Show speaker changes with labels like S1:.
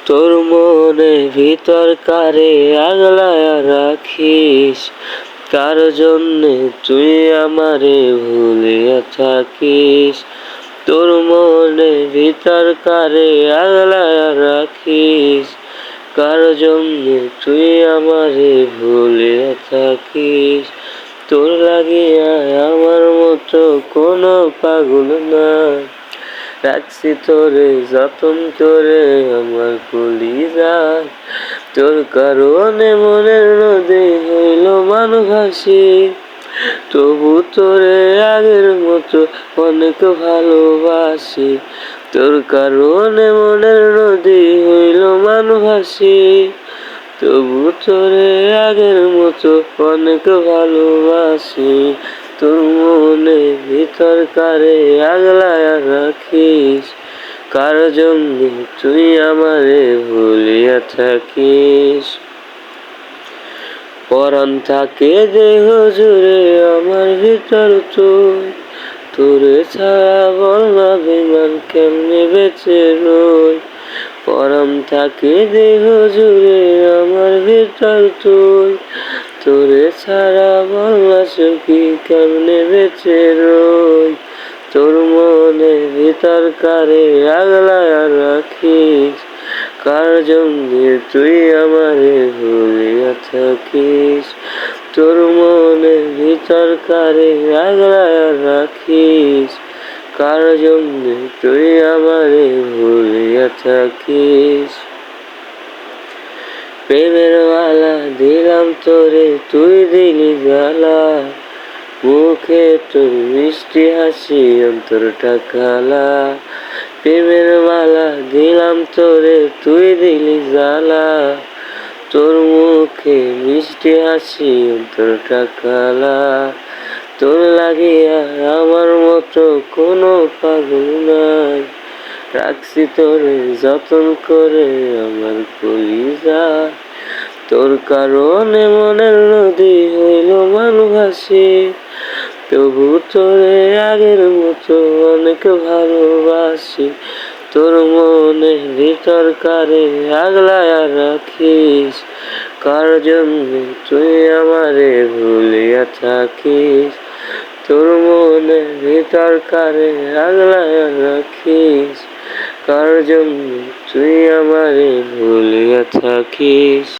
S1: তোর মনে ভিতর কারে আগলায়া রাখিস, কার জন্যে তুই আমারে ভুলিয়া থাকিস। তোর মনে ভিতর কারে আগলায়া রাখিস, কার জন্যে তুই আমারে ভুলিয়া থাকিস। তোর লাগিয়া আমার মতো কোনো পাগল না, রাখছি তোরে যতন করে আমার কলিজায়। তোর কারণে মনের নদী হইল মান ভাসি, তবু তোরে আগের মতো অনেক ভালোবাসি। তোর কারণে মনের নদী হইল মান ভাসি, তবু তোরে আগের মতো অনেক ভালোবাসি। তোর মনে ভিতর কারে আগলায়া রাখিস, কার জন্যে তুই আমারে ভুলিয়া থাকিস। পরাণ থাকে দেহ জুড়ে আমার ভিতর তুই, তোরে ছাড়া বল না বিমান কেমনে বেঁচে রই। পরাণ থাকে দেহ জুড়ে আমার ভিতর তুই, তোরে ছাড়া বল না সখী কেমনে বেঁচে রই। তোর মনে ভিতর কারে আগলায়া রাখিস, কার জন্যে তুই আমারে ভুলিয়া থাকিস। তোর মনে ভিতর কারে আগলায়া রাখিস, কার জন্যে তুই আমারে ভুলিয়া থাকিস। প্রেমের মালা দিলাম তোরে তুই দিলি জ্বালা, মুখে তোর মিষ্টি হাসি অন্তরটা কালা। প্রেমের মালা দিলাম তোরে তুই দিলি জ্বালা, তোর মুখে মিষ্টি হাসি অন্তরটা কালা। তোর লাগিয়া আমার মতো কোনো পাগল নাই, রাখছি তোরে যতন করে আমার কলিজায়। তোর কারণে মনের নদী হইল মান ভাসি, তবু তোরে আগের মতো অনেক ভালোবাসি। তোর মনে ভিতর কারে আগলায়া রাখিস, কার জন্যে তুই আমারে ভুলিয়া থাকিস। তোর মনে ভিতর কারে আগলায়া রাখিস, কার জন্যে তুই আমারে ভুলিয়া থাকিস।